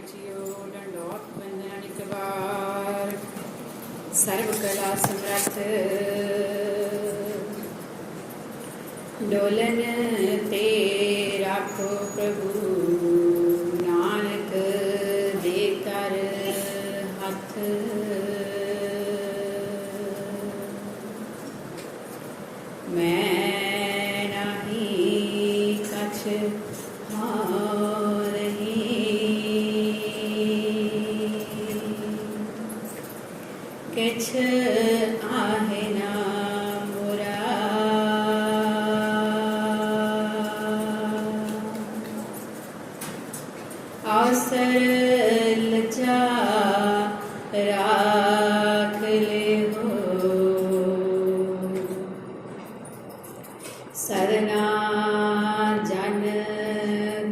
जियो डंडोत वंदना निकबार सर्व कला समर्थ डोलन ते राखो प्रभु नानक दे कर हथ मैं नहीं कछ किछ आहे ना मोरा आसर लजा राख ले हो सरना जन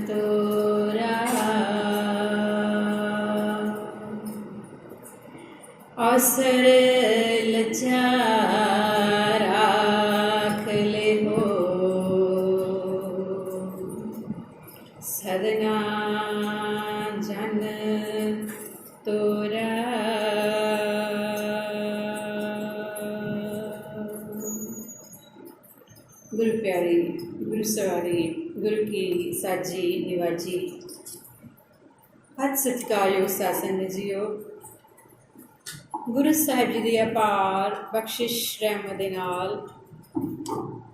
तोरा आसर लजा राख ले हो सदना जन तोरा। गुरु प्यारी गुरु सवारी गुरु की साजी निवाजी हथ सत्कारयोग सासन जियो गुरु साहिब जी की अपार बख्शिश रहमत दे नाल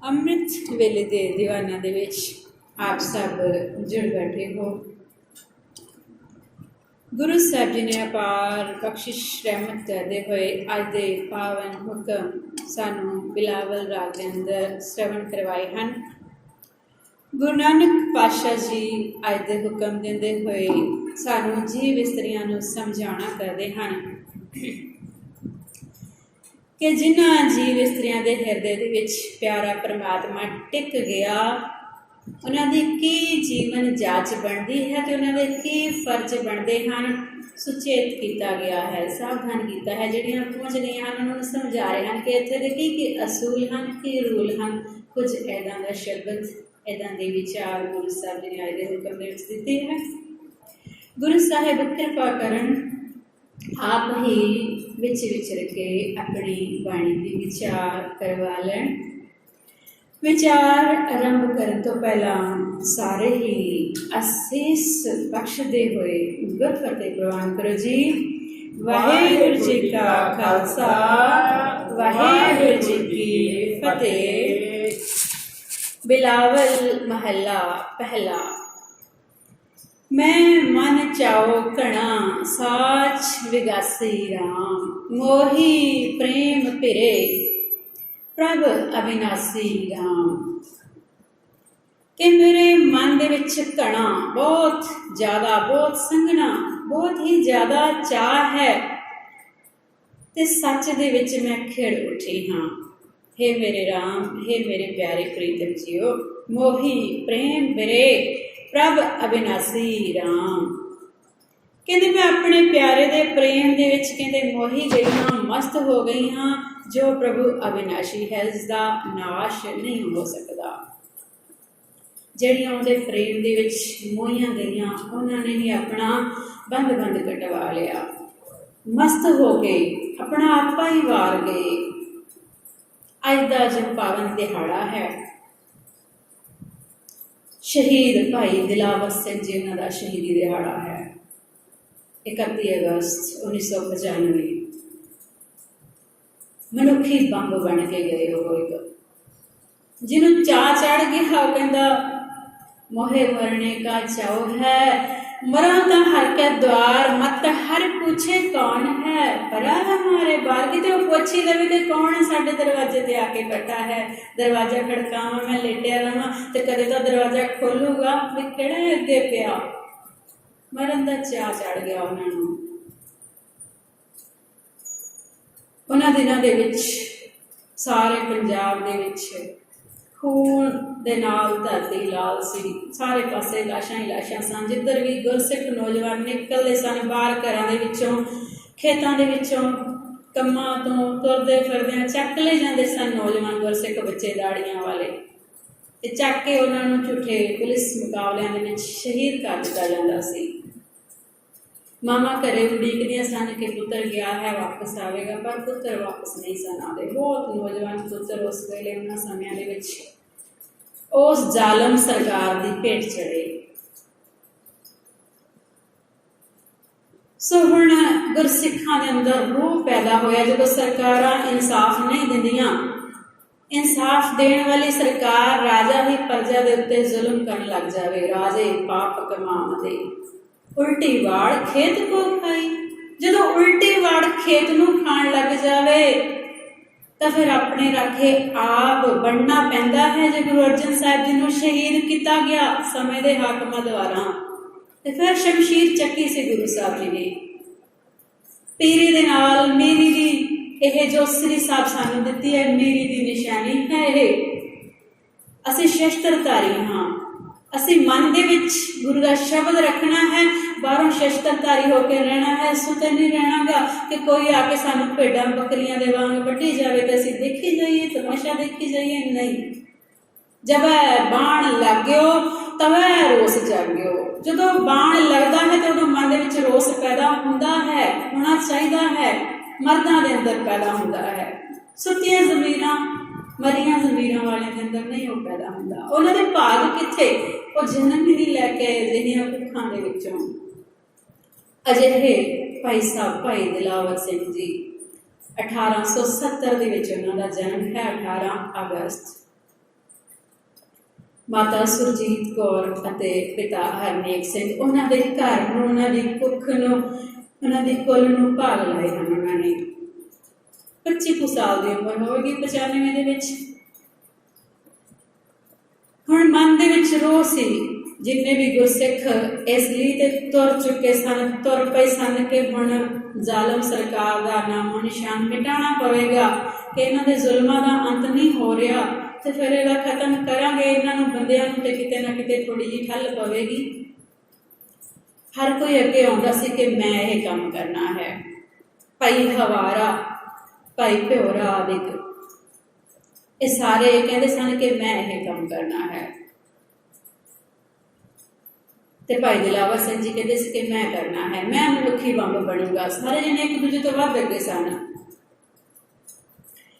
अमृत वेले दे दीवाना दे विच आप सब जुड़ बैठे हो। गुरु साहिब जी ने अपार बख्शिश रहमत करते हुए अज दे पावन हुक्म सानू बिलावल राग के अंदर श्रवण करवाए हैं। गुरु नानक पातशाह जी अज दे हुक्म देंदे हुए सानू जीव इस्त्रियां नू समझाना करते हैं कि जिन्हां जीव इस्त्रियां दे हिरदे दे विच प्यारा परमात्मा टिक गया उन्हां दी की जीवन जाच बनती है तो उन्हां दे की फर्ज बनते हैं सुचेत किया गया है, सावधान किया है। जिहड़ियां पहुँच गई हैं उन्होंने समझा रहे हैं कि इत्थे दे की असूल हैं की रूल हैं। कुछ इदां दा शब्द इदां दे विचार गुरु साहिब जी ने अज दे हुक्म दे विच दित्ते हैं। गुरु साहिब कृपा करन आप ही विच विचर के अपनी बाणी की विचार करवा लें। विचार आरंभ करने तो पहला सारे ही असीस बख्शते हुए गुर फतेह प्रवान करो जी। वाहिगुरू जी का खालसा वाहिगुरू जी की फतेह। बिलावल महला पहला। मैं मन चाओ कणा साच विगासी राम मोही प्रेम पिरे प्रभ अविनाशी राम। कि मेरे मन दे विच घना बहुत ज़्यादा बहुत संघना बहुत ही ज़्यादा चाह है ते सच दे विच मैं खिड़ उठी हाँ। हे मेरे राम हे मेरे प्यारे प्रीतम जियो मोही प्रेम बिरे प्रभ अविनाशी राम। कहते मैं अपने प्यारे दे प्रेम दे विच कहते मोही गई हाँ मस्त हो गई हाँ। जो प्रभु अविनाशी है जिसका नाश नहीं हो सकता। जड़ियां उहदे प्रेम दे विच मोहियां गईयां उन्होंने ही अपना बंद बंद कटवा लिया मस्त हो गए अपना आपा ही वार गए। अज का जो पावन दिहाड़ा है शहीद भाई दिलावर सिंह जी उन्हों का शहीदी दिहाड़ा है 31 अगस्त 1995। मनुखी बंब बन के गए हो एक जिन्हों चा चढ़ गया कहता मोहे मरने का चाओ है मरा तो हर के द्वार मत हर पूछे कौन है परा हमारे बार की तो पूछी लवे कि कौन है साडे दरवाजे ते आके बैठा है। दरवाजा खड़कावा मैं लेटिया रहा तो कदे तो दरवाजा खोलूगा भी किहड़ा अगे पिया। मरन का चा चढ़ गया उन्होंने। उन्होंने दिनों के विच सारे पंजाब दे विच खून दे नाल धरती लाल सी सारे पासे लाशां ही लाशां सन। जिधर भी गुरसिख नौजवान निकलते सन बाहर घरां दे विचों खेतां दे विचों कम्मां तो तुरदे फिरदे चक ले जाते सन नौजवान गुरसिख बच्चे दाड़ियां वाले ते चक के उन्होंने झूठे पुलिस मुकाबलियां दे विच शहीद कर दिता जाता सी। मामा घरे उड़ीकदियां सन कि पुत्र गया है वापस आएगा, पर पुत्र वापस नहीं सन आते। बहुत नौजवान पुत्र उस वेले उन्होंने समयां दे विच उस जालम सरकार की भेट चढ़े। सो हुण गुरसिखां दे अंदर रूह पैदा होया जो सरकारां इंसाफ नहीं दिंदियां। इंसाफ देने वाली सरकार राजा ही प्रजा के उत्ते जुल्म करन लग जाए। राजे पाप कमावदे उल्टी वाड़ खेत को खाई। जो उल्टी वाड़ खेत नूं खाण लग जाए तो फिर अपने राखे आप बनना पैंदा है। जो गुरु अर्जन साहिब जी नूं शहीद किया गया समय के हाकमां द्वारा, तो फिर शमशीर चक्की से गुरु साहब जी ने पीरी दे नाल मीरी दी यह जो श्री साहब सानू दिती है, मीरी दी निशानी है। यह असी शस्त्रधारी हाँ, असी मन दे विच गुरु का शब्द रखना है, बाहरों शस्त्रधारी होकर रहना है। सुते नहीं रहना गा कि कोई आके सानू भेडां बकरियां दे वांग वड्डी जाए तो असी देखी जाइए, तमाशा देखी जाइए। नहीं, जब बाण लग गयो तब रोस जग गयो। जो बाण लगता है तो मन के रोस पैदा होता है, होना चाहिए है, मर्दां दे अंदर पैदा होता है। सुतियां जमीरां मरियां जमीरां वाले के अंदर नहीं वो पैदा होता। उन्होंने भाग किथे, वो जन्म ही नहीं लैके आए जिहड़ियां भुखां दे विचों। अजिहे भाई साहब भाई दिलावर सिंह जी 1870 दे विच उन्हां दा जन्म है, 18 अगस्त। माता सुरजीत कौर अते पिता हरनेक सिंह उन्हां दे घर नूं, उन्हां दी कुख नूं, उन्हां दी कुल नूं भाग लाए हैं। उन्होंने 25 साल की उम्र होगी 95 दे विच। हुण मन दे विच रोह सी, जिन्ने भी गुरसिख इसलिए ते तुर चुके सन, तुर पे सन कि हुण जालम सरकार का नामो निशान मिटाना पवेगा कि इन्हां दे जुल्मां दा अंत नहीं हो रहा, तो फिर इहदा खत्म करांगे इन्हां बंदियां नूं ते किते ना किते थोड़ी जी ठल पवेगी। हर कोई अगे आउंदा सी कि मैं यह काम करना है। भाई हवारा, भाई प्योरा आदि ये सारे कहते सन कि मैं यह काम करना है। तो भाई दिलावर सिंह जी कहते कि मैं करना है, मैं मनुखी बंब बनूंगा। सारे जने एक दूजे तो वध अगे सन।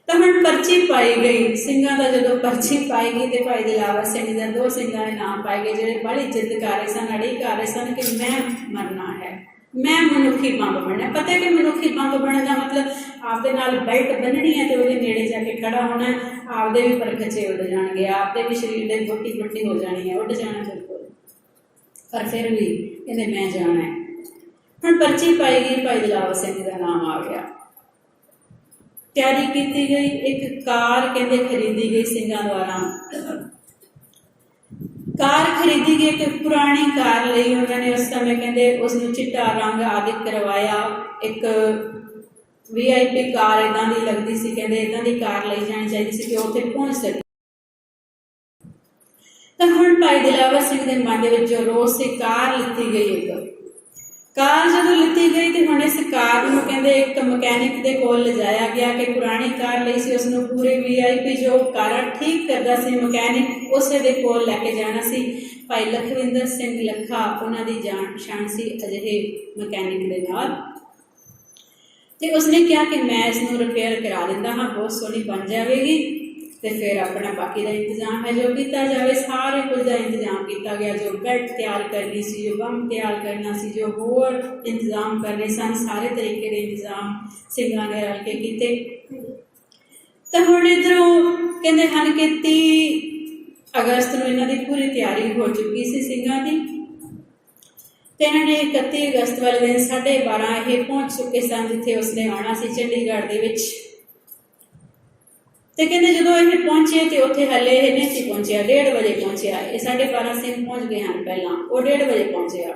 तो हम पर्ची पाई गई सिंघां दा, जो पर्ची पाई गई तो भाई दिलावर सिंह दे 2 सिंघां दे नाम पाए गए, जो बड़ी जिद कर रहे सन, अड़ी कर रहे सन कि मैं मरना है, मैं मनुखी बंब बनना। पता है कि मनुखी बंब बनने का मतलब आपदे नाल बेल्ट बन्ननी है तो वो नेड़े जाके खड़ा होना, आपदे भी परखचे उड़ जाएंगे, आपदे भी शरीर के गोटी गोटी हो जानी है, उड़ जाना बिल्कुल। पर फिर भी कहते मैं जाना है। हम पर्ची पाई गई, भाई दिलावर सिंह का नाम आ गया। तैयारी की गई, एक कार कहते खरीदी गई सिंघां द्वारा। कार खरीदी गई, एक पुरानी कार लई उन्होंने उस समय कहते उसनूं चिट्टा रंग आदि करवाया। एक VIP कार इदां दी लगती सी, कहते इदां दी कार लई जानी चाहिए सी कि उत्थे पहुंच सके। तो हुण भाई दिलावर सिंह दे मन दे विच जो रोस सी, कार लिती गई। एक कार जो लिती गई तो हम इस कार को कहते एक मकैनिक के कोल ले जाया गया कि पुरानी कार ली सी उसनूं पूरे VIP जो कार ठीक करता सी मकैनिक उस दे कोल लैके जाना सी। भाई लखविंदर सिंह लखा उन्हां दी जान पछाण सी अजिहे मैकेनिक दे नाल। ते उसने कहा कि मैं इसनूं रिपेयर करा दिंदा हाँ, बहुत सोहनी बन जाएगी, तो फिर अपना बाकी का इंतजाम है जो किया जाए। सारे कुछ का इंतजाम किया गया, जो बेल्ट तैयार करनी सी, जो बम तैयार करना सी, जो होर इंतजाम करने सन, सारे तरीके के इंतजाम सिंघां ने रल के किए। तो हुण इधरों कहते हैं कि 30 अगस्त को इन्हों की पूरी तैयारी हो चुकी सी सिंघां की। तो इन्होंने 31 अगस्त वाले दिन 12:30 ये पहुँच चुके सन जिथे उसने आना सी चंडीगढ़ के विच। तो कहते जो ये पहुंचे तो उत्थे हले नहीं सी पहुंचया, 1:30 बजे पहुंचया। ये 12:30 सिंह पहुंच गए हैं पहला, वो 1:30 बजे पहुंचया।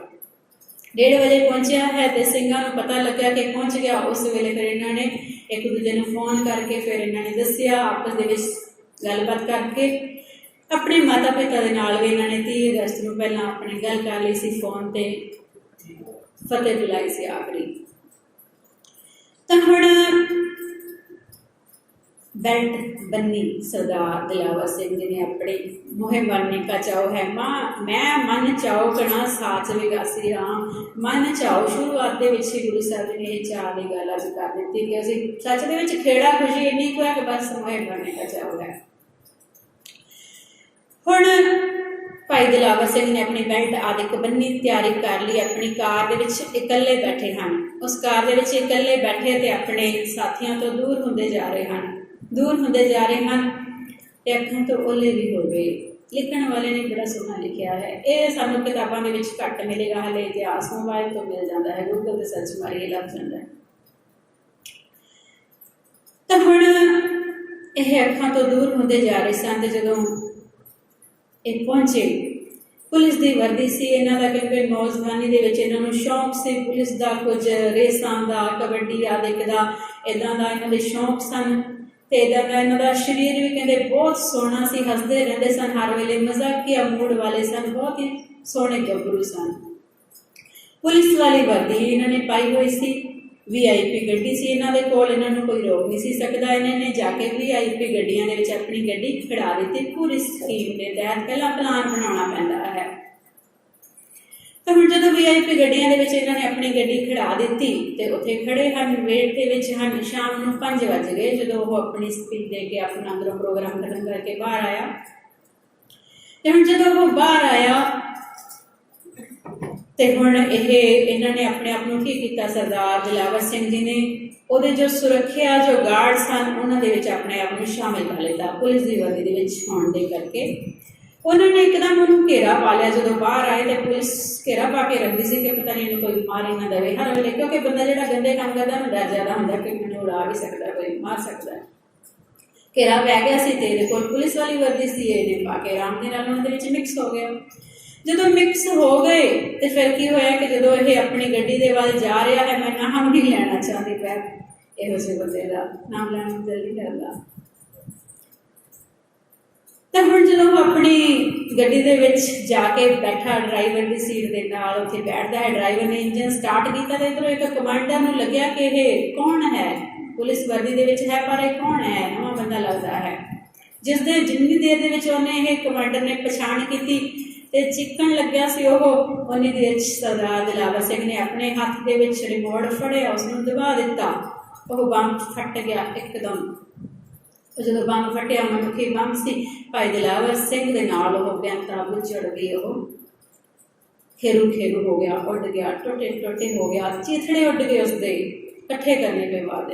1:30 बजे पहुंचया है तो सिंघां नूं पता लग्या कि पहुंच गया। उस वेले फिर इन्होंने एक दूजे नूं फोन करके फिर इन्होंने दस्सिया, आपस दे विच गलबात करके अपने माता पिता के नाल भी इन्होंने 30 अगस्त को पहला अपनी गल कर ली सी फोन पर, फतेह बुलाई सी आखिरी। तो हुण बेल्ट बन्नी सरदार दिलावर सिंह जी ने अपने मोहे बनने का चाओ है माँ मैं मन चाओ कणा साच विगासी राम मन चाओ शुरुआत के गुरु साहब जी ने चाह की गल अज कर दी कि असी सच के खेड़ा खुशी इन्नी को है कि बस मोहे बनने का चाओ है। हुण भाई दिलावर सिंह ने अपनी बेल्ट आदि बन्नी तैयारी कर ली, अपनी कार के इकल्ले बैठे हैं। उस कार के इकल्ले बैठे तो अपने साथियों तो दूर होंदे जा रहे हैं, दूर होंदे जा रहे हैं ते अखां तो ओले भी हो गए। लिखण वाले ने बड़ा सोहना लिखा है, ये सानू किताबों के घट मिलेगा, हले इतिहास मोबाइल तो मिल जाता है, गूगल पर सर्च मारिए लग जाता है। तो हुण यह अखां तो दूर होंदे जा रहे सन। जदों ये पहुंचे पुलिस की वर्दी सी इन्हां दा, क्योंकि नौजवानी दे विच इन्हां नूं शौक से पुलिस का, कुछ रेसां का, कबड्डी आदि का इदां दा इन्हां दे शौक सन। ते इदां दा इन्हां दा शरीर भी कहंदे बहुत सोहना सी, हसदे रहिंदे सन, हर वेले मजाकिया मूड वाले सन, बहुत ही सोहने गभरू सन। पुलिस वाली वर्दी इन्हां ने पाई हुई सी, VIP गड्डी सी इन्हां दे कोल, इन्हां नूं कोई रोक नहीं सी सकदा। इन्हां ने जाके VIP गड्डियां दे विच अपनी गड्डी खड़ा दी। पूरी स्कीम के तहत पहला प्लान बनाना पैंदा है। तो हुण जदों VIP गड्डियां दे विच इन्हां ने अपनी गड्डी खड़ा दी ते उत्थे खड़े हन, वेट दे विच हन। शाम नूं 5 वज गए जदों वो अपनी स्पीच दे के अपना अंदरों प्रोग्राम खत्म करके बाहर आया। ते हुण जदों वो बाहर आया ते हुण इन्हां ने अपने आप नूं की कीता, सरदार दिलावर सिंह जी ने उहदे जो सुरक्षा जो गार्ड सन उन्हां दे विच अपने आप नूं शामिल कर लिया। पुलिस की वर्दी दे विच होण दे करके उन्होंने एकदम उन्होंने घेरा पा लिया। जो बाहर आए तो पुलिस घेरा पा के रखती सी कि पता नहीं कोई मार ही ना दे हर वेले, क्योंकि बंदा जो गंदे काम करता डर ज़्यादा होंगे कि मैंने उड़ा भी सकता, कोई मार सकता है। घेरा पै गया सी तेरे को पुलिस वाली वर्दी सी, ये पा के आराम के नाल उन्हां दे विच मिक्स हो गया। जो मिक्स हो गए तो फिर की होया कि जो ये अपनी गड्डी के वाल जा रहा है, मैं नाम नहीं लेना चाहती, पर इहो जे बंदे का नाम लेना दिल नहीं करता। तो हुण जो अपनी गड्डी दे विच जाके बैठा ड्राइवर की सीट के नाल उत्थे बैठता है, ड्राइवर ने इंजन स्टार्ट किया तो इधरों एक कमांडर नूं लग्या कि यह कौन है, पुलिस वर्दी दे विच है पर यह कौन है, नवा बंदा लगता है। जिसदे जिन्नी देर दे विच उन्हें यह कमांडर ने पछाण की ते चिकन लग्या सी, उन्नी देर सरदार दिलावर सिंह ने अपने हाथ दे विच रिमोट फड़िया, उसनूं दबा दिता, वह बंब फट गया एकदम। जो बंब फटिया मनुखी बंब सी, भाई दिलावर सिंह के नाल बेअंता बुझड़ गई, खेरू खेरू हो गया, उड़ गया, टोटे टोटे हो गया, चीथड़े उड़ गए उसके कट्ठे करने के बाद।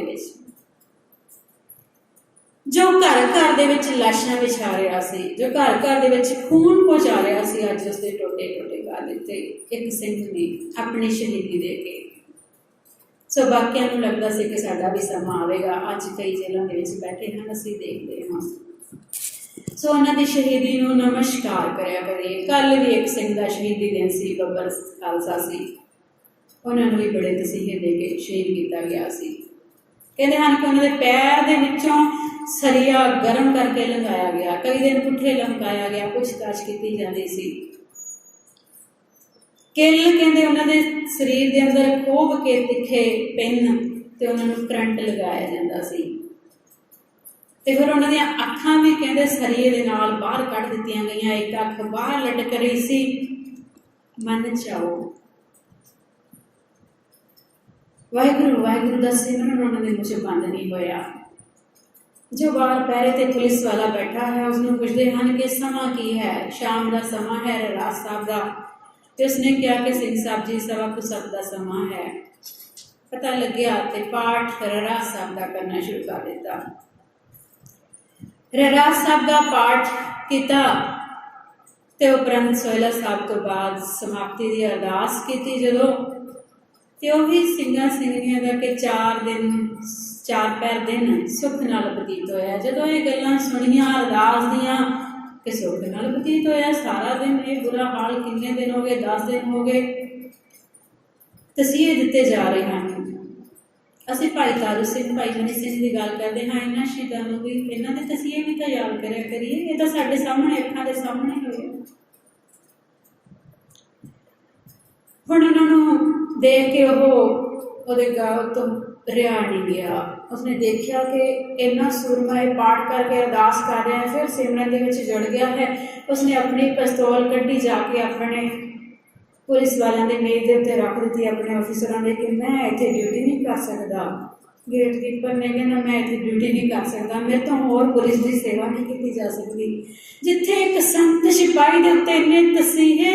जो घर घर दे विच लाशां विछा रहा सी, जो घर घर दे विच खून पहुँचा रहा सी, अज उसके टोटे टोटे कर दिते एक सिंह ने अपनी शहीदी दे के। सो बाकियां नूं लगदा सी कि साडा भी समा आवेगा। अज कई जेलों के विच बैठे हैं, असीं देखते हैं। सो उन्हां दी शहीदी नूं नमस्कार करया करिए। कल भी एक सिंह दा शहीदी दिन सी, बब्बर खालसा सी, उन्हां नूं भी बड़े तसीहे दे के शहीद किया गया सी। कहते हैं कि उन्होंने पैर के विचों सरिया गर्म करके लंघाया गया, कई दिन पुठे लंघाया गया, पूछताछ की जाती सी। किल कहते उन्होंने शरीर के अंदर खोब के तिखे पिन ते उन्होंने करंट लगाया जाता सी। ते फिर उन्होंने अखां भी कहते सरिये दे नाल बाहर कढ़ दित्तियां गईयां, एक अख बाहर लटक रही सी। मन चाओ वाहिगुरू वाहिगुरू का सिमरन उन्होंने मुझे बंद नहीं होया। जो बाहर पैरे ते पुलिस वाला बैठा है उसने पुछते हैं कि समा की है, शाम का समा है रहरास साहब का। तो उसने कहा कि सिंह साहब जी सवा को सब का समा है। पता लग गया तो पाठ रहरास साहब का करना शुरू कर दिता। रहरास साहब का पाठ किया ते उपरंत सोहला साहब तो बाद समाप्ति की अरदास की। जो तो वही सिंघा सिंघियां का कि 4 पैर दिन सुख नाल बतीत होया। जो ये गल्लां सुनिया अरदास दियां कि सुख नाल बतीत होया, सारा दिन ये बुरा हाल कितने दिन हो गए, 10 दिन हो गए, तसीहे दिते जा रहे हैं। असीं भाई तारू सिंह भाई मनी सिंह की गल करते हाँ, इन्होंने शहीदों को भी इन्हों के तसीहे भी तो याद करिया करिए, ये तो साडे सामने अखां दे सामने होए। हुण उन्होंने देख के वो ਉਹਦੇ ਗਾਲ ਤੋਂ ਰਿਹਾ ਨਹੀਂ ਗਿਆ। ਉਸਨੇ ਦੇਖਿਆ ਕਿ ਇੰਨਾ ਸੂਰਮਾ ਇਹ ਪਾਠ ਕਰਕੇ ਅਰਦਾਸ ਕਰ ਰਿਹਾ ਹੈ, ਫਿਰ ਸਿਮਰਨ ਦੇ ਵਿੱਚ ਜੁੜ ਗਿਆ ਹੈ। ਉਸਨੇ ਆਪਣੀ ਪਿਸਤੌਲ ਕੱਢੀ, ਜਾ ਕੇ ਆਪਣੇ ਪੁਲਿਸ ਵਾਲਿਆਂ ਦੇ ਮੇਜ਼ ਦੇ ਉੱਤੇ ਰੱਖ ਦਿੱਤੀ, ਆਪਣੇ ਅਫਸਰਾਂ ਦੇ, ਕਿ ਮੈਂ ਇੱਥੇ ਡਿਊਟੀ ਨਹੀਂ ਕਰ ਸਕਦਾ। ਗੇਟ ਕੀਪਰ ਨੇ ਕਹਿੰਦਾ ਮੈਂ ਇੱਥੇ ਡਿਊਟੀ ਨਹੀਂ ਕਰ ਸਕਦਾ, ਮੇਰੇ ਤੋਂ ਹੋਰ ਪੁਲਿਸ ਦੀ ਸੇਵਾ ਨਹੀਂ ਕੀਤੀ ਜਾ ਸਕਦੀ। ਜਿੱਥੇ ਇੱਕ ਸੰਤ ਸਿਪਾਹੀ ਦੇ ਉੱਤੇ ਇੰਨੇ ਤਸੀਹੇ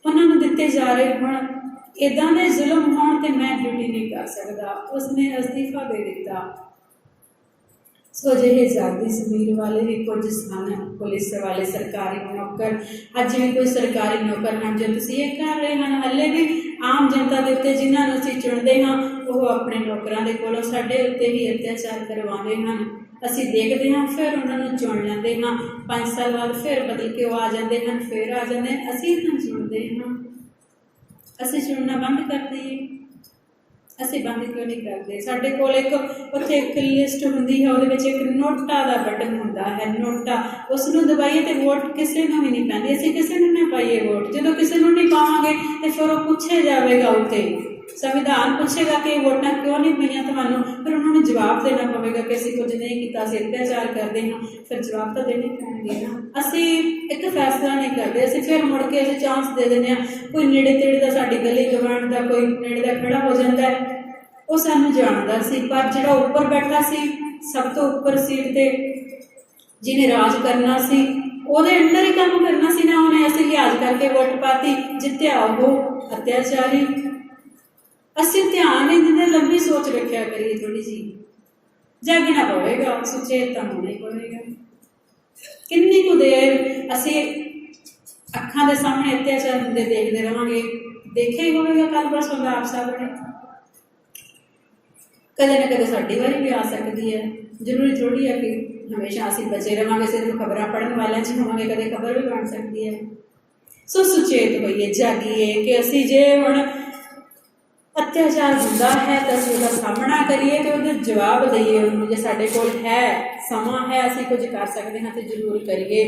ਉਹਨਾਂ ਨੂੰ ਦਿੱਤੇ ਜਾ ਰਹੇ ਹੁਣ, ਇੱਦਾਂ ਦੇ ਜ਼ੁਲਮ ਹੋਣ ਤੇ ਮੈਂ ਡਿਊਟੀ ਨਹੀਂ ਕਰ ਸਕਦਾ। ਉਸਨੇ ਅਸਤੀਫਾ ਦੇ ਦਿੱਤਾ। ਸੋ ਜਿਹੇ ਜਾਗਦੀ ਜ਼ਮੀਰ ਵਾਲੇ ਵੀ ਕੁਝ ਸਨ, ਪੁਲਿਸ ਵਾਲੇ, ਸਰਕਾਰੀ ਨੌਕਰ। ਅੱਜ ਵੀ ਕੋਈ ਸਰਕਾਰੀ ਨੌਕਰ ਹਨ ਜੋ ਤੁਸੀਂ ਇਹ ਕਰ ਰਹੇ ਹਨ। ਹਾਲੇ ਵੀ ਆਮ ਜਨਤਾ ਦੇ ਉੱਤੇ ਜਿਨ੍ਹਾਂ ਨੂੰ ਅਸੀਂ ਚੁਣਦੇ ਹਾਂ, ਉਹ ਆਪਣੇ ਨੌਕਰਾਂ ਦੇ ਕੋਲੋਂ ਸਾਡੇ ਉੱਤੇ ਹੀ ਅਤਿਆਚਾਰ ਕਰਵਾਉਂਦੇ ਹਨ। ਅਸੀਂ ਦੇਖਦੇ ਹਾਂ, ਫਿਰ ਉਹਨਾਂ ਨੂੰ ਚੁਣ ਲੈਂਦੇ ਹਾਂ, 5 ਸਾਲ ਬਾਅਦ ਫਿਰ ਬਦਲ ਕੇ ਉਹ ਆ ਜਾਂਦੇ ਹਨ, ਫਿਰ ਆ ਜਾਂਦੇ ਹਨ। ਅਸੀਂ ਇਹਨਾਂ ਚੁਣਦੇ ਹਾਂ, ਅਸੀਂ ਚੁਣਨਾ ਬੰਦ ਕਰ ਦਈਏ। ਅਸੀਂ ਬੰਦ ਕਿਉਂ ਨਹੀਂ ਕਰਦੇ? ਸਾਡੇ ਕੋਲ ਇੱਕ ਉੱਥੇ ਇੱਕ ਲਿਸਟ ਹੁੰਦੀ ਹੈ, ਉਹਦੇ ਵਿੱਚ ਇੱਕ ਨੋਟਾ ਦਾ ਬਟਨ ਹੁੰਦਾ ਹੈ, ਨੋਟਾ। ਉਸ ਨੂੰ ਦਬਾਈਏ ਤੇ ਵੋਟ ਕਿਸੇ ਨੂੰ ਵੀ ਨਹੀਂ ਪੈਂਦੀ। ਅਸੀਂ ਕਿਸੇ ਨੂੰ ਨਾ ਪਾਈਏ ਵੋਟ। ਜਦੋਂ ਕਿਸੇ ਨੂੰ ਨਹੀਂ ਪਾਵਾਂਗੇ ਤੇ ਫਿਰ ਉਹ ਪੁੱਛਿਆ ਜਾਵੇਗਾ, ਉੱਤੇ ਸੰਵਿਧਾਨ ਪੁੱਛੇਗਾ ਕਿ ਵੋਟਾਂ ਕਿਉਂ ਨਹੀਂ ਪਈਆਂ ਤੁਹਾਨੂੰ। ਫਿਰ ਉਹਨਾਂ ਨੂੰ ਜਵਾਬ ਦੇਣਾ ਪਵੇਗਾ ਕਿ ਅਸੀਂ ਕੁਝ ਨਹੀਂ ਕੀਤਾ, ਅਸੀਂ ਅਤਿਆਚਾਰ ਕਰਦੇ ਹਾਂ। ਫਿਰ ਜਵਾਬ ਤਾਂ ਦੇਣੇ ਪੈਣਗੇ ਨਾ। ਅਸੀਂ ਇੱਕ ਫੈਸਲਾ ਨਹੀਂ ਕਰਦੇ, ਅਸੀਂ ਫਿਰ ਮੁੜ ਕੇ ਅਸੀਂ ਚਾਂਸ ਦੇ ਦਿੰਦੇ ਹਾਂ। ਕੋਈ ਨੇੜੇ ਤੇੜੇ ਦਾ, ਸਾਡੀ ਗਲੀ ਗਵਾਂਢ ਦਾ ਕੋਈ ਨੇੜੇ ਦਾ ਖੜਾ ਹੋ ਜਾਂਦਾ ਹੈ, ਉਹ ਸਾਨੂੰ ਜਾਣਦਾ ਸੀ। ਪਰ ਜਿਹੜਾ ਉੱਪਰ ਬੈਠਾ ਸੀ, ਸਭ ਤੋਂ ਉੱਪਰ ਸੀਟ 'ਤੇ, ਜਿਹਨੇ ਰਾਜ ਕਰਨਾ ਸੀ, ਉਹਦੇ ਅੰਡਰ ਹੀ ਕੰਮ ਕਰਨਾ ਸੀ ਨਾ ਉਹਨੇ। ਅਸੀਂ ਲਿਹਾਜ਼ ਕਰਕੇ ਵੋਟ ਪਾਤੀ, ਜਿੱਤਿਆ ਉਹ ਅਤਿਆਚਾਰੀ। ਅਸੀਂ ਧਿਆਨ ਨਹੀਂ ਦਿੰਦੇ। ਲੰਬੀ ਸੋਚ ਰੱਖਿਆ ਕਰੀਏ ਥੋੜ੍ਹੀ ਜਿਹੀ। ਜਾਗਣਾ ਪਵੇਗਾ, ਸੁਚੇਤ ਤਾਂ ਹੋਣਾ ਹੀ ਪਵੇਗਾ। ਕਿੰਨੀ ਕੁ ਦੇਰ ਅਸੀਂ ਅੱਖਾਂ ਦੇ ਸਾਹਮਣੇ ਅਤਿਆਚਾਰ ਹੁੰਦੇ ਦੇਖਦੇ ਰਹਾਂਗੇ? ਦੇਖਿਆ ਹੀ ਹੋਵੇਗਾ ਕੱਲ੍ਹ ਪਰਸੋਂ ਦਾ ਆਪ ਸਭ ਨੇ। ਕਦੇ ਨਾ ਕਦੇ ਸਾਡੀ ਵਾਰੀ ਵੀ ਆ ਸਕਦੀ ਹੈ। ਜ਼ਰੂਰੀ ਥੋੜ੍ਹੀ ਹੈ ਕਿ ਹਮੇਸ਼ਾ ਅਸੀਂ ਬਚੇ ਰਹਾਂਗੇ, ਸਿਰਫ ਖਬਰਾਂ ਪੜ੍ਹਨ ਵਾਲਿਆਂ 'ਚ ਹੀ ਹੋਵਾਂਗੇ। ਕਦੇ ਖਬਰ ਵੀ ਬਣ ਸਕਦੀ ਹੈ। ਸੋ ਸੁਚੇਤ ਹੋਈਏ, ਜਾਗੀਏ ਕਿ ਅਸੀਂ ਜੇ ਹੁਣ ਅਤਿਆਚਾਰ ਹੁੰਦਾ ਹੈ ਤਾਂ ਅਸੀਂ ਉਹਦਾ ਸਾਹਮਣਾ ਕਰੀਏ ਤੇ ਉਹਦਾ ਜਵਾਬ ਦਈਏ ਉਹਨੂੰ। ਜੇ ਸਾਡੇ ਕੋਲ ਹੈ, ਸਮਾਂ ਹੈ, ਅਸੀਂ ਕੁਝ ਕਰ ਸਕਦੇ ਹਾਂ ਤੇ ਜ਼ਰੂਰ ਕਰੀਏ।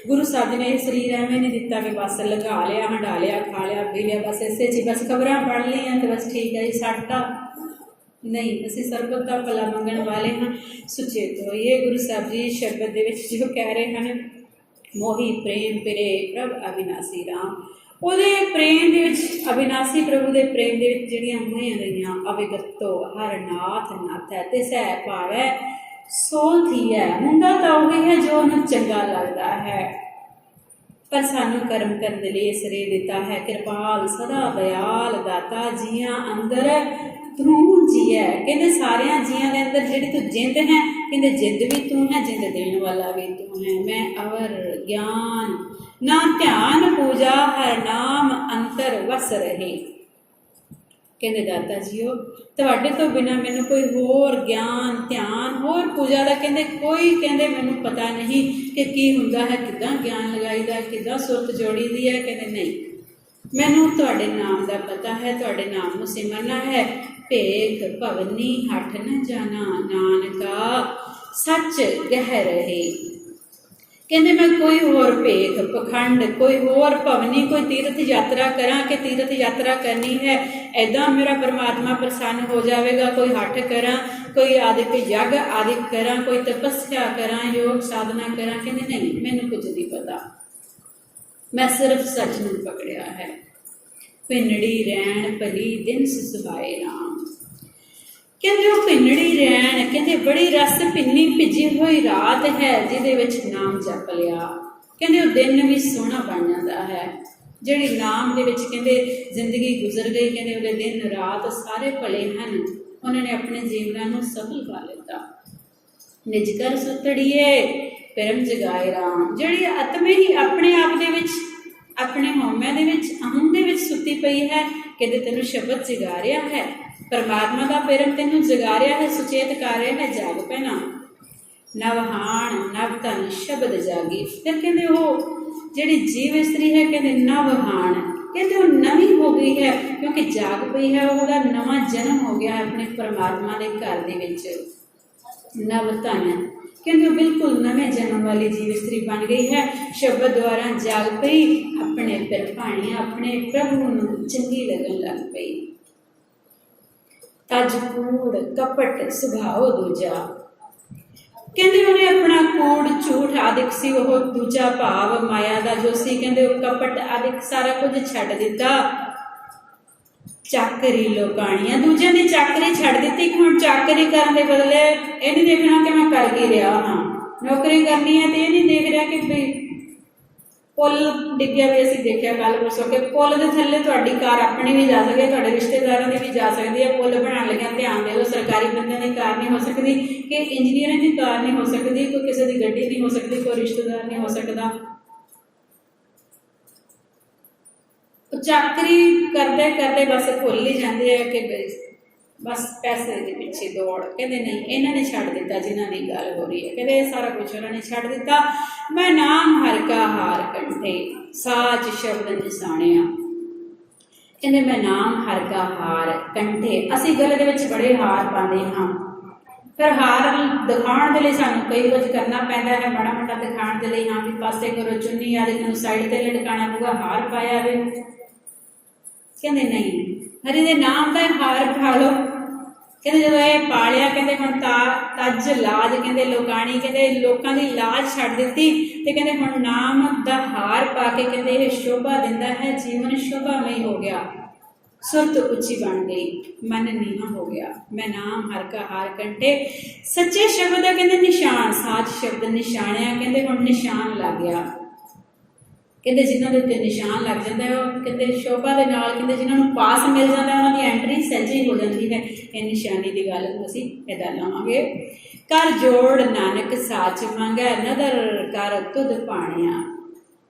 ਗੁਰੂ ਸਾਹਿਬ ਜੀ ਨੇ ਇਹ ਸਰੀਰ ਐਵੇਂ ਨਹੀਂ ਦਿੱਤਾ ਕਿ ਬਸ ਲਗਾ ਲਿਆ, ਹੰਡਾ ਲਿਆ, ਖਾ ਲਿਆ, ਪੀ ਲਿਆ, ਬਸ ਇਸੇ 'ਚ ਬਸ ਖਬਰਾਂ ਪੜ੍ਹ ਲਈਆਂ ਤੇ ਬਸ ਠੀਕ ਹੈ ਜੀ, ਸਾਡਾ ਨਹੀਂ। ਅਸੀਂ ਸਰਬਤ ਦਾ ਭਲਾ ਮੰਗਣ ਵਾਲੇ ਹਾਂ। ਸੁਚੇਤ ਹੋਈਏ। ਗੁਰੂ ਸਾਹਿਬ ਜੀ ਸ਼ਬਦ ਦੇ ਵਿੱਚ ਜੋ ਕਹਿ ਰਹੇ ਹਨ, ਮੋਹੀ ਪ੍ਰੇਮ ਪਿਰੇ ਪ੍ਰਭ ਅਵਿਨਾਸੀ ਰਾਮ। ਉਹਦੇ ਪ੍ਰੇਮ ਦੇ ਵਿੱਚ, ਅਵਿਨਾਸੀ ਪ੍ਰਭੂ ਦੇ ਪ੍ਰੇਮ ਦੇ ਵਿੱਚ ਜਿਹੜੀਆਂ ਮੋਹੀਆਂ ਗਈਆਂ, ਅਵਿਗਤੋ ਹਰ ਨਾਥ ਨਾਥ ਹੈ ਤੇ ਸਹਿ ਭਾਵੈ ਸੋਲ ਥੀ ਹੈ। ਹੁੰਦਾ ਤਾਂ ਉਹੀ ਹੈ ਜੋ ਉਹਨੂੰ ਚੰਗਾ ਲੱਗਦਾ ਹੈ, ਪਰ ਸਾਨੂੰ ਕਰਮ ਕਰਨ ਦੇ ਲਈ ਸਰੀਰ ਦਿੱਤਾ ਹੈ। ਕਿਰਪਾਲ ਸਦਾ ਦਇਆਲ ਦਾਤਾ ਜੀਆਂ ਅੰਦਰ ਤੂੰ ਜੀ ਹੈ। ਕਹਿੰਦੇ ਸਾਰਿਆਂ ਜੀਆਂ ਦੇ ਅੰਦਰ ਜਿਹੜੀ ਤੂੰ ਜਿੰਦ ਹੈ, ਕਹਿੰਦੇ ਜਿੰਦ ਵੀ ਤੂੰ ਹੈ, ਜਿੰਦ ਦੇਣ ਵਾਲਾ ਵੀ ਤੂੰ ਹੈ। ਮੈਂ ਅਵਰ ਗਿਆਨ ਨਾ ਧਿਆਨ ਪੂਜਾ ਹਰ ਨਾਮ ਅੰਤਰ ਵਸ ਰਹੇ। ਕਹਿੰਦੇ ਦਾਤਾ ਜੀਓ, ਤੁਹਾਡੇ ਤੋਂ ਬਿਨਾਂ ਮੈਨੂੰ ਕੋਈ ਹੋਰ ਗਿਆਨ, ਧਿਆਨ, ਹੋਰ ਪੂਜਾ ਦਾ ਕਹਿੰਦੇ ਕੋਈ ਕਹਿੰਦੇ ਮੈਨੂੰ ਪਤਾ ਨਹੀਂ ਕਿ ਕੀ ਹੁੰਦਾ ਹੈ, ਕਿੱਦਾਂ ਗਿਆਨ ਲਗਾਈਦਾ, ਕਿੱਦਾਂ ਸੁਰਤ ਜੋੜੀ ਦੀ ਹੈ। ਕਹਿੰਦੇ ਨਹੀਂ, ਮੈਨੂੰ ਤੁਹਾਡੇ ਨਾਮ ਦਾ ਪਤਾ ਹੈ, ਤੁਹਾਡੇ ਨਾਮ ਨੂੰ ਸਿਮਰਨਾ ਹੈ। ਭੇਖ ਭਵਨੀ ਹੱਠ ਨ ਜਾਣਾ, ਨਾਨਕਾ ਸੱਚ ਗਹਿ ਰਹੇ। ਕਹਿੰਦੇ ਮੈਂ ਕੋਈ ਹੋਰ ਭੇਖ, ਪਖੰਡ, ਕੋਈ ਹੋਰ ਭਵਨੀ, ਕੋਈ ਤੀਰਥ ਯਾਤਰਾ ਕਰਾਂ ਕਿ ਤੀਰਥ ਯਾਤਰਾ ਕਰਨੀ ਹੈ, ਇੱਦਾਂ ਮੇਰਾ ਪਰਮਾਤਮਾ ਪ੍ਰਸੰਨ ਹੋ ਜਾਵੇਗਾ। ਕੋਈ ਹੱਠ ਕਰਾਂ, ਕੋਈ ਆਦਿਕ ਯੱਗ ਆਦਿਕ ਕਰਾਂ, ਕੋਈ ਤਪੱਸਿਆ ਕਰਾਂ, ਯੋਗ ਸਾਧਨਾ ਕਰਾਂ। ਕਹਿੰਦੇ ਨਹੀਂ, ਮੈਨੂੰ ਕੁਝ ਨਹੀਂ ਪਤਾ, ਮੈਂ ਸਿਰਫ ਸੱਚ ਨੂੰ ਪਕੜਿਆ ਹੈ। ਭਿੰਨੜੀ ਰੈਣ ਭਲੀ ਦਿਨ ਸੁਭਾਏ ਰਾਮ। ਕਹਿੰਦੇ ਉਹ ਭਿੰਨੜੀ ਰੈਣ, ਕਹਿੰਦੇ ਬੜੀ ਰਸ ਭਿੰਨੀ ਭਿੱਜੀ ਹੋਈ ਰਾਤ ਹੈ ਜਿਹਦੇ ਵਿੱਚ ਨਾਮ ਜਪ ਲਿਆ। ਕਹਿੰਦੇ ਉਹ ਦਿਨ ਵੀ ਸੋਹਣਾ ਬਣ ਜਾਂਦਾ ਹੈ। ਜਿਹੜੀ ਨਾਮ ਦੇ ਵਿੱਚ ਕਹਿੰਦੇ ਜ਼ਿੰਦਗੀ ਗੁਜ਼ਰ ਗਈ, ਕਹਿੰਦੇ ਉਹਦੇ ਦਿਨ ਰਾਤ ਸਾਰੇ ਭਲੇ ਹਨ। ਉਹਨਾਂ ਨੇ ਆਪਣੇ ਜੀਵਨਾਂ ਨੂੰ ਸਫਲ ਕਰ ਲਿੱਤਾ। ਨਿਜ ਕਰ ਸੁਤੜੀਏ ਪਰਮ ਜਗਾਏ ਰਾਮ। ਜਿਹੜੀ ਆਤਮੇ ਹੀ ਆਪਣੇ ਆਪ ਦੇ ਵਿੱਚ, ਆਪਣੇ ਹਉਮੈ ਦੇ ਵਿੱਚ, ਅਹੰ ਦੇ ਵਿੱਚ ਸੁੱਤੀ ਪਈ ਹੈ, ਕਹਿੰਦੇ ਤੈਨੂੰ ਸ਼ਬਦ ਜਗਾ ਰਿਹਾ ਹੈ, ਪਰਮਾਤਮਾ ਦਾ ਪ੍ਰੇਮ ਤੈਨੂੰ ਜਗਾ ਰਿਹਾ ਹੈ, ਸੁਚੇਤ ਕਰ ਰਿਹਾ ਹੈ। ਜਾਗ ਪੈਣਾ। ਨਵ ਹਾਣ ਨਵ ਧਨ ਸ਼ਬਦ ਜਾਗੀ। ਫਿਰ ਕਹਿੰਦੇ ਉਹ ਜਿਹੜੀ ਜੀਵ ਇਸਤਰੀ ਹੈ, ਕਹਿੰਦੇ ਨਵ ਹਾਣ, ਕਹਿੰਦੇ ਉਹ ਨਵੀਂ ਹੋ ਗਈ ਹੈ ਕਿਉਂਕਿ ਜਾਗ ਪਈ ਹੈ। ਉਹਦਾ ਨਵਾਂ ਜਨਮ ਹੋ ਗਿਆ ਆਪਣੇ ਪਰਮਾਤਮਾ ਦੇ ਘਰ ਦੇ ਵਿੱਚ। ਨਵ ਧਨ, ਕਹਿੰਦੇ ਉਹ ਬਿਲਕੁਲ ਨਵੇਂ ਜਨਮ ਵਾਲੀ ਜੀਵ ਇਸਤਰੀ ਬਣ ਗਈ ਹੈ। ਸ਼ਬਦ ਦੁਆਰਾ ਜਾਗ ਪਈ, ਆਪਣੇ ਭਾਣੀਆਂ, ਆਪਣੇ ਪ੍ਰਭੂ ਨੂੰ ਚੰਗੀ ਲੱਗਣ ਲੱਗ ਪਈ। तज कूड़ कपट सुभाओ दूजा। कहते उन्हें अपना कूड़ झूठ आदिक सी वो दूजा भाव माया का जो सी कहते कपट आदिक सारा कुछ छड्ड दिता। चाकरी लोकाणियां दूजे ने चाकरी छड्ड दी। हुण चाकरी करने के बदले ये नहीं देखना कि मैं कर की रहा हाँ, नौकरी करनी है तो ये नहीं देख रहा कि भाई पुल डिग्या भी असीं देखिया कल परसों के पुल के थल्ले तुहाडी कार अपनी भी जा सकती है, तुहाडे रिश्तेदारों की भी जा सकती है। पुल बनाने लगे ध्यान दे लो, सरकारी बंदे की कार नहीं हो सकती, कि इंजीनियर की कार नहीं हो सकती, कोई किसी की गड्डी नहीं हो सकती, कोई रिश्तेदार नहीं हो सकता। चाकरी करते करते बस भुल ही जाते हैं कि बस पैसे के पीछे दौड़। कहते नहीं, इन्होंने छड्ड दिता जिन्हों की गल हो रही है, कहते सारा कुछ उन्होंने छड्ड दिता। मैं नाम हर का हार कंठे साच शब्द निशाणिया। कहते मैं नाम हर का हार कंठे। असी गले दे विच बड़े हार पाते हाँ, फिर हार दिखाने के लिए सानू कई कुछ करना पैंदा है, माड़ा मोटा दिखाने के लिए हाँ भी पासे करो चुन्नी या देखो साइड से लटकाना पऊगा, हार पाया वे। कहते नहीं, हरि दे नाम का हार पा लो। कहते जो ये पालिया कहते हुण तज लाज कहते लोकाणी कहते लोगों की लाज छड्ड दित्ती ते कहते हुण नाम दा हार पा के कहते ये शोभा दिंदा है, जीवन शोभामय हो गया, सुरत उच्ची बन गई, मन नीवा हो गया। मैं नाम हर का हार कंठे सच्चे शब्द कहते निशान साच शब्द निशाणिया। कहते हुण निशान लग गया, कहते जिन्होंने उत्ते निशान लग जाता है कहते शोभा के नाल कहते जिन्होंने पास मिल जाता है उन्होंने एंट्री सही हो जाती है। ये निशानी की गल असीं इदां लवांगे। कर जोड़ नानक साच मंगै नदर कर तुद पाणिया।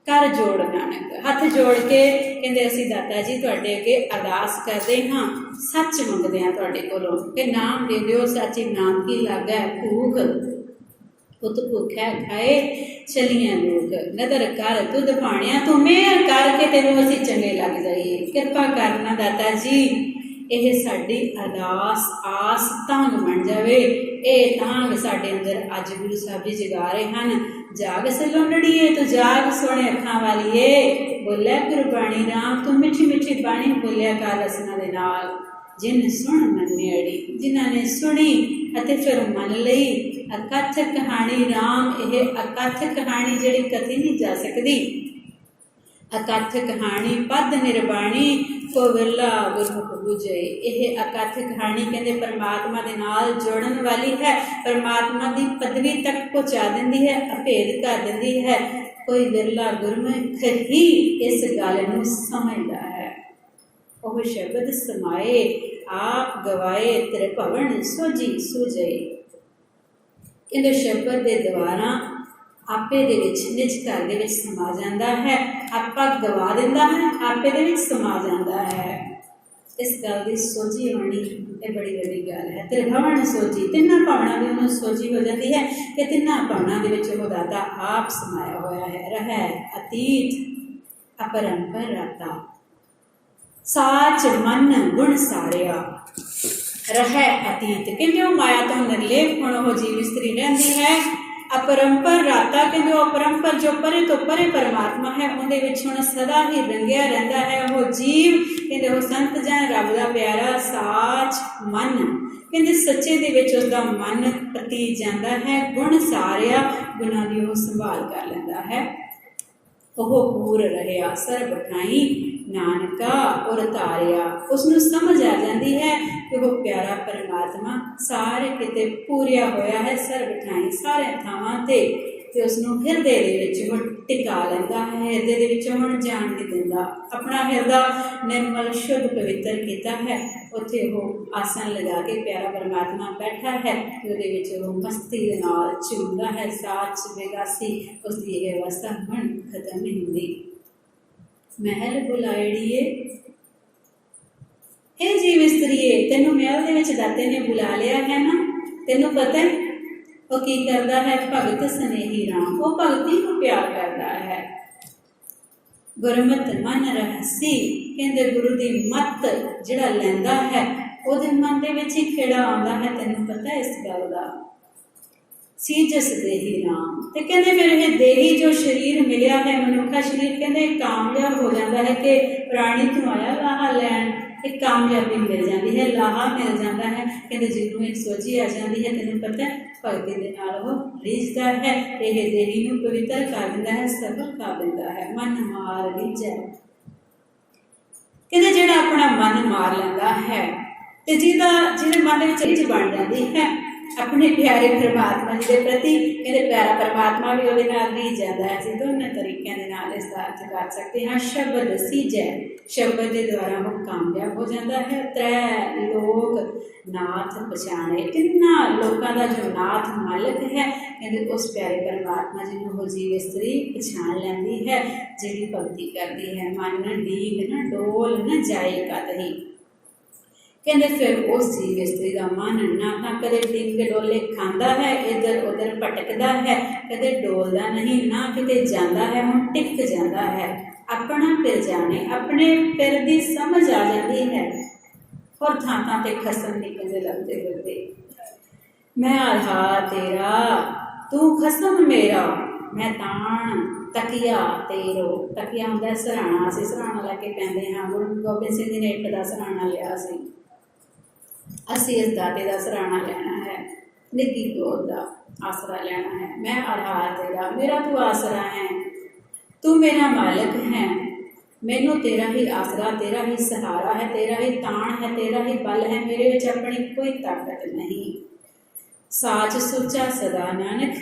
कर जोड़ नानक हथ जोड़ के कहते असीं दाता जी तुहाडे अगे अरदास करते हाँ, सच मंगते हैं तुहाडे कोलों कि नाम दे दिओ, सच्ची नाम की लागै भूख, पुत भूखै खाए चलिए लोग, नदर कर तुद पाणिया। तू मेहर करके तेनों असीं चंगे लग जाइए, कृपा करना दाता जी। यह साडी अरदास आस तांग बन जाए। ये तांग साडे अंदर अज गुरु साहब जी जगा रहे हैं। जाग सलोंडड़िए तू जाग सोने अखां वालीए, बोलिया गुरबाणी राम तू मिठी मिठी बाणी बोलिया कर रसना दे नाल। जिन सुन मन्ने अड़ी, जिन्हां ने सुनी अते फिर मन लई अकथ कहानी राम। यह अकथ कहानी जिहड़ी कथी नहीं जा सकती, अकथ कहानी पद निर्बाणी को विरला गुरमुख बुझे। यह अकथ कहानी कहते परमात्मा के नाल जोड़न वाली है, परमात्मा की पदवी तक पहुँचा देंदी है, अभेद कर देंदी है। कोई विरला गुरमुख ही इस गल नूं समझदा है। वह शब्द समाए आप गवाए तेरे भवन सोजी सूझे। इन शब्द के द्वारा आपे दे विच निज घर दे विच समा जाता है, आपा गवा दिंदा है, आपे दे विच समा जाता है। इस गल की सोझी होनी ये बड़ी बड़ी गल है। तेरे भवन सोझी, तिन्ना भवना भी उन्होंने सोझी हो जाती है कि तिन्ना भवना के विच वो दाता आप समाया होया है। रह अतीत अपरंपर राता साच मन गुण सारिया। रह अतीत कहते वो माया तो निर्लेप हुण वो जीव स्त्री रहिंदी है। अपरंपर राता कहते अपरंपर जो परे तो परे परमात्मा है उहदे विच हुण सदा ही रंगिया रहिंदा है। वो जीव कहते वो संत जन रब दा प्यारा साच मन कहते सच्चे दे विच उसदा मन प्रती जांदा है। गुण सारिया गुणां दी वो संभाल कर लैंदा है। वह पूर रहा सर्ब ठाई नानका और तारिया। उसनूं समझ आ जाती है कि वह प्यारा परमात्मा सारे किते पूरिया होया है, सर्ब ठाई सारे थावां ते उसनूं हिरदे दे विच वो टिका लैंदा है। हिरदे दे विच हुण जाण नहीं दिंदा। अपना हिरदा निर्मल शुद्ध पवित्र किया है, उत्थे वो आसन लगा के प्यारा परमात्मा बैठा है, उहदे विच वो मस्ती दे नाल झूमदा है। साच बेगासी उसकी यह अवस्था हुण खत्म नहीं हुंदी। महल बुलाएड़िए ए जीव स्त्रीए, तेनू महल दे विच दाते ने बुला लिया है ना, तेनू पता है वो की करता है। भगत स्नेही राम, वो भगती को प्यार करता है। गुरमत मन रहसी कहते गुरु की मत जिहड़ा लैंदा है उहदे मन दे विच ही खेड़ा आउंदा है। तेनू पता है इस गल दा। सीजस देही राम ते कहते फिर यह देही जो शरीर मिलिया है मनुखा शरीर कहते कामयाब हो जाता है कि प्राणी तू आया लाहा लैन एक कामयाबी मिल जाती है, लाहा मिल जाता है। कहते जिन्होंने एक सोची आ जाती है, तेन पता है भगती दे नाल वो रिझदा है, यह देही नूं पवित्र कर दिंदा है, सफल कर दिंदा है। मन मार रिझै, कहते जिहड़ा अपना मन मार लैंदा है ते जिहदे मन विच रिझ बन जाती है अपने प्यारे परमात्मा जी के प्रति, कहते प्यारा परमात्मा भी उहदे नाल रिझ जाता है। असीं दोनों तरीकों के नाल इसका अर्थ कर सकते हैं। शब्द सीजै, शब्द के द्वारा वो कामयाब हो जाता है। त्रै लोक नाथ पछाणे, तिन्ना लोगों का जो नाथ मालिक है, कहते उस प्यारे परमात्मा जी को वो जीव स्त्री पछाण लैंदी है जिहड़ी भगती करती है। मन डीग न डोल न जाए कतही, कहते फिर उस जीव स्त्री का मन ना तो कदे डिंग डोले खांदा है, इधर उधर भटकदा है, कदे डोलदा नहीं, ना किते जांदा है, हम टिक जाता है। अपना फिर जाने, अपने फिर की समझ आ जाती है और थां ते खसम निकलते लगते फिरते। मैं आधार तेरा तू खसम मेरा, मैं ताण तकिया तेरो। तकिया हुंदा सराणा, असीं सराणा लैके पैंदे हाँ। गुरु गोबिंद सिंह जी ने एक दा सराणा लिया सी, असी इस दाते का सराहना लेना है, निੱਘੀ गोद का आसरा लेना है। मैं आधार तेरा, मेरा तू आसरा है, तू मेरा मालिक है, मैनू तेरा ही आसरा, तेरा ही सहारा है, तेरा ही ताण है, तेरा ही बल है, मेरे विच अपनी कोई ताकत नहीं। साच सुचा सदा नानक,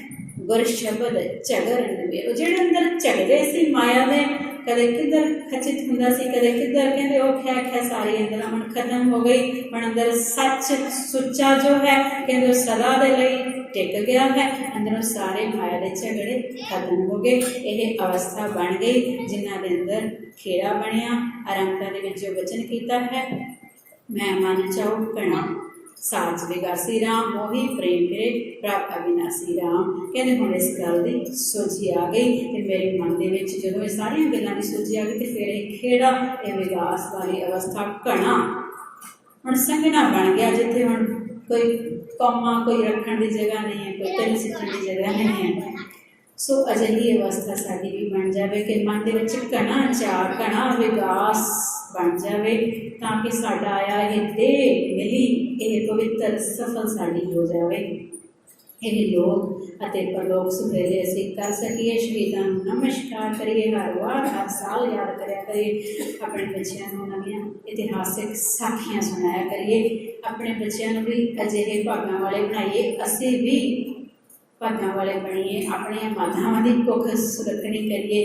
गुर शब्द झगर नवेरो। जिहड़े अंदर झगड़े सी माया दे, कदे किधर खचित हुंदा सी, कदे किधर, कहते वो खै खै सारी अंदर हुण खत्म हो गई। हुण अंदर सच सुच्चा जो है, कहते सदा दे लई टिक गया है। अंदरों सारे माया के झगड़े खत्म हो गए। यह अवस्था बन गई जिन्हां दे अंदर खेड़ा बनिया। आरंभता दे विच जो वचन कीता है, मैं मन चाहूं कणा साज विगासी राम, मोही प्रेम करे प्रभ अविनासी राम। कहते हुण इस गल की सोची आ गई कि मेरे मन के विच जो सारिया गल्लां की सोची आ गई, तो फिर यह खेड़ा, यह विकास वाली अवस्था घना हुण संघना बन गया, जिथे हुण कोई कौमा कोई रखने की जगह नहीं है, कोई तिल सिੱਖਣ की जगह नहीं है। सो अजिही अवस्था साडी भी बन जाए कि मन के विच घना चाह, घना विकास बन जाए, ताकि साडा आया यह देह मिली यह पवित्र सफल साडी हो जाए। यह लोक अते परलोक सुहेले असीं कर सकीए। शहीदां नूं नमस्कार करिए, हर वार हर साल याद करिया करिए। अपने बच्चों को नवीं इतिहासिक साखियां सुनाया करिए, अपने बच्चों भी अजिहे भागां वाले बनाइए। असीं भी भागां वाले बणीए, अपने मातावां दी कुख सुरखणी करिए,